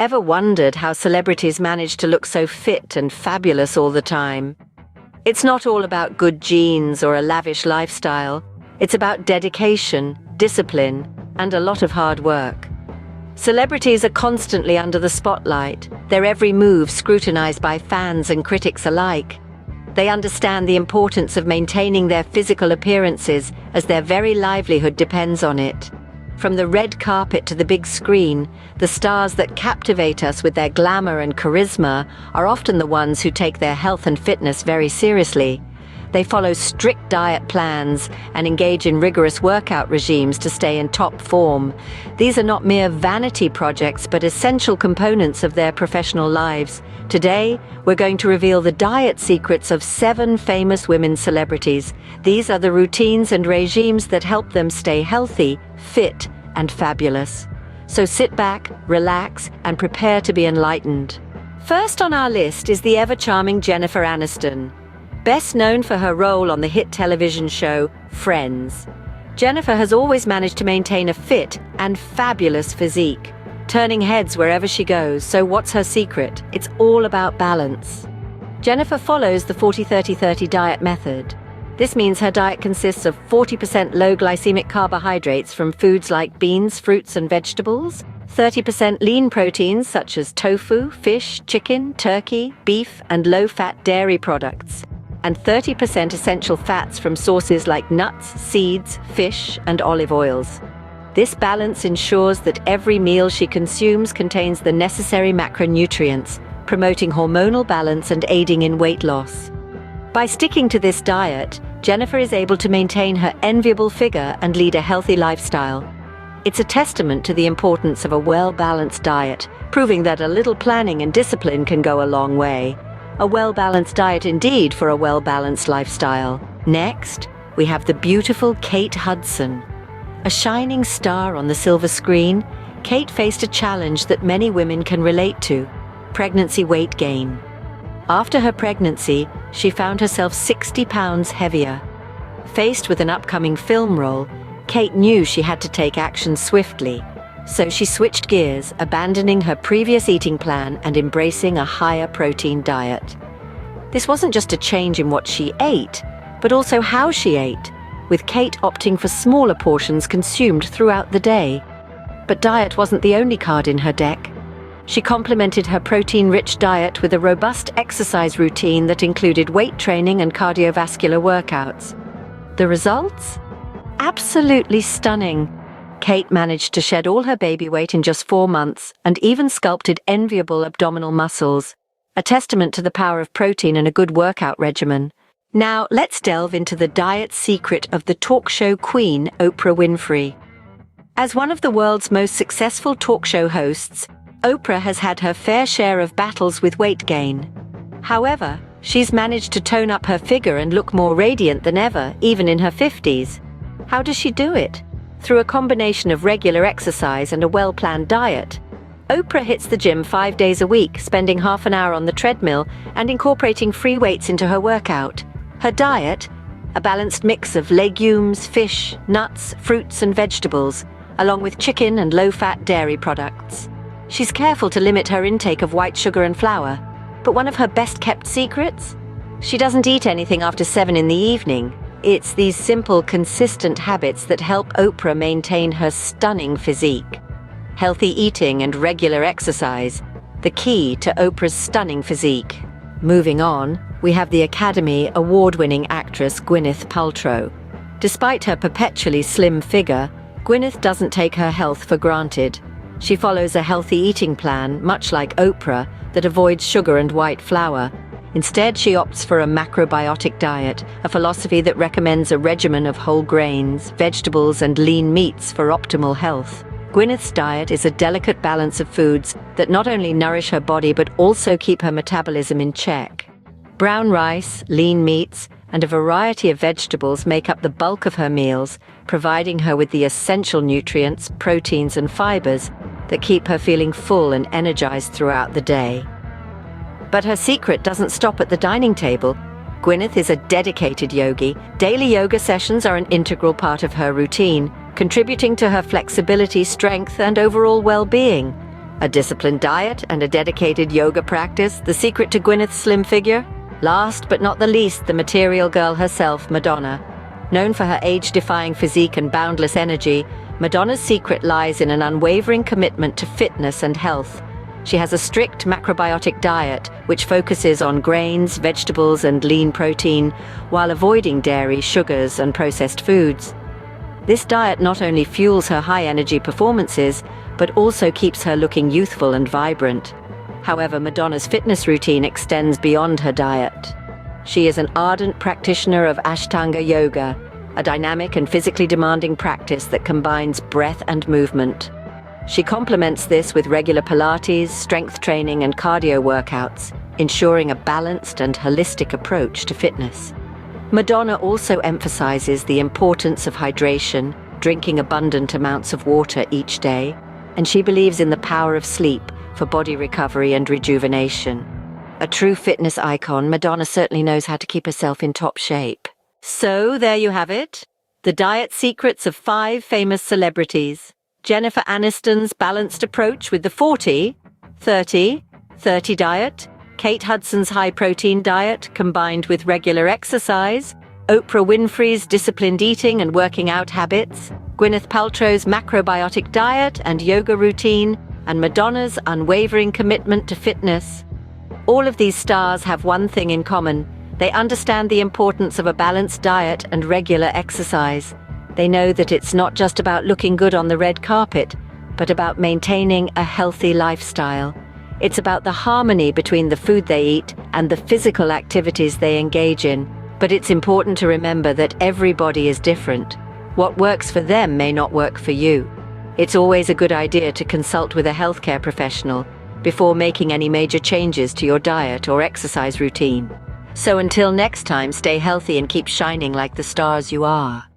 Ever wondered how celebrities manage to look so fit and fabulous all the time? It's not all about good genes or a lavish lifestyle. It's about dedication, discipline, and a lot of hard work. Celebrities are constantly under the spotlight, their every move scrutinized by fans and critics alike. They understand the importance of maintaining their physical appearances as their very livelihood depends on it. From the red carpet to the big screen, the stars that captivate us with their glamour and charisma are often the ones who take their health and fitness very seriously. They follow strict diet plans and engage in rigorous workout regimes to stay in top form. These are not mere vanity projects, but essential components of their professional lives. Today, we're going to reveal the diet secrets of 7 famous women celebrities. These are the routines and regimes that help them stay healthy, fit, and fabulous. So sit back, relax, and prepare to be enlightened. First on our list is the ever-charming Jennifer Aniston. Best known for her role on the hit television show Friends, Jennifer has always managed to maintain a fit and fabulous physique, turning heads wherever she goes. So what's her secret? It's all about balance. Jennifer follows the 40-30-30 diet method. This means her diet consists of 40% low glycemic carbohydrates from foods like beans, fruits, and vegetables, 30% lean proteins such as tofu, fish, chicken, turkey, beef, and low-fat dairy products, and 30% essential fats from sources like nuts, seeds, fish, and olive oils. This balance ensures that every meal she consumes contains the necessary macronutrients, promoting hormonal balance and aiding in weight loss. By sticking to this diet, Jennifer is able to maintain her enviable figure and lead a healthy lifestyle. It's a testament to the importance of a well-balanced diet, proving that a little planning and discipline can go a long way. A well-balanced diet indeed for a well-balanced lifestyle. Next, we have the beautiful Kate Hudson. A shining star on the silver screen, Kate faced a challenge that many women can relate to: pregnancy weight gain. After her pregnancy, she found herself 60 pounds heavier. Faced with an upcoming film role, Kate knew she had to take action swiftly. So she switched gears, abandoning her previous eating plan and embracing a higher protein diet. This wasn't just a change in what she ate, but also how she ate, with Kate opting for smaller portions consumed throughout the day. But diet wasn't the only card in her deck. She complemented her protein-rich diet with a robust exercise routine that included weight training and cardiovascular workouts. The results? Absolutely stunning. Kate managed to shed all her baby weight in just 4 months and even sculpted enviable abdominal muscles, a testament to the power of protein and a good workout regimen. Now, let's delve into the diet secret of the talk show queen, Oprah Winfrey. As one of the world's most successful talk show hosts, Oprah has had her fair share of battles with weight gain. However, she's managed to tone up her figure and look more radiant than ever, even in her 50s. How does she do it? Through a combination of regular exercise and a well-planned diet. Oprah hits the gym 5 days a week, spending half an hour on the treadmill and incorporating free weights into her workout. Her diet? A balanced mix of legumes, fish, nuts, fruits, and vegetables, along with chicken and low-fat dairy products. She's careful to limit her intake of white sugar and flour, but one of her best-kept secrets? She doesn't eat anything after 7 in the evening. It's these simple, consistent habits that help Oprah maintain her stunning physique. Healthy eating and regular exercise, the key to Oprah's stunning physique. Moving on, we have the Academy Award-winning actress Gwyneth Paltrow. Despite her perpetually slim figure, Gwyneth doesn't take her health for granted. She follows a healthy eating plan, much like Oprah, that avoids sugar and white flour. Instead, she opts for a macrobiotic diet, a philosophy that recommends a regimen of whole grains, vegetables, and lean meats for optimal health. Gwyneth's diet is a delicate balance of foods that not only nourish her body but also keep her metabolism in check. Brown rice, lean meats, and a variety of vegetables make up the bulk of her meals, providing her with the essential nutrients, proteins, and fibers that keep her feeling full and energized throughout the day. But her secret doesn't stop at the dining table. Gwyneth is a dedicated yogi. Daily yoga sessions are an integral part of her routine, contributing to her flexibility, strength, and overall well-being. A disciplined diet and a dedicated yoga practice, the secret to Gwyneth's slim figure? Last but not the least, the material girl herself, Madonna. Known for her age-defying physique and boundless energy, Madonna's secret lies in an unwavering commitment to fitness and health. She has a strict macrobiotic diet, which focuses on grains, vegetables, and lean protein, while avoiding dairy, sugars, and processed foods. This diet not only fuels her high-energy performances, but also keeps her looking youthful and vibrant. However, Madonna's fitness routine extends beyond her diet. She is an ardent practitioner of Ashtanga yoga, a dynamic and physically demanding practice that combines breath and movement. She complements this with regular Pilates, strength training, and cardio workouts, ensuring a balanced and holistic approach to fitness. Madonna also emphasizes the importance of hydration, drinking abundant amounts of water each day, and she believes in the power of sleep for body recovery and rejuvenation. A true fitness icon, Madonna certainly knows how to keep herself in top shape. So there you have it, the diet secrets of 5 famous celebrities. Jennifer Aniston's balanced approach with the 40-30-30 diet, Kate Hudson's high-protein diet combined with regular exercise, Oprah Winfrey's disciplined eating and working out habits, Gwyneth Paltrow's macrobiotic diet and yoga routine, and Madonna's unwavering commitment to fitness. All of these stars have one thing in common. They understand the importance of a balanced diet and regular exercise. They know that it's not just about looking good on the red carpet, but about maintaining a healthy lifestyle. It's about the harmony between the food they eat and the physical activities they engage in. But it's important to remember that everybody is different. What works for them may not work for you. It's always a good idea to consult with a healthcare professional before making any major changes to your diet or exercise routine. So until next time, stay healthy and keep shining like the stars you are.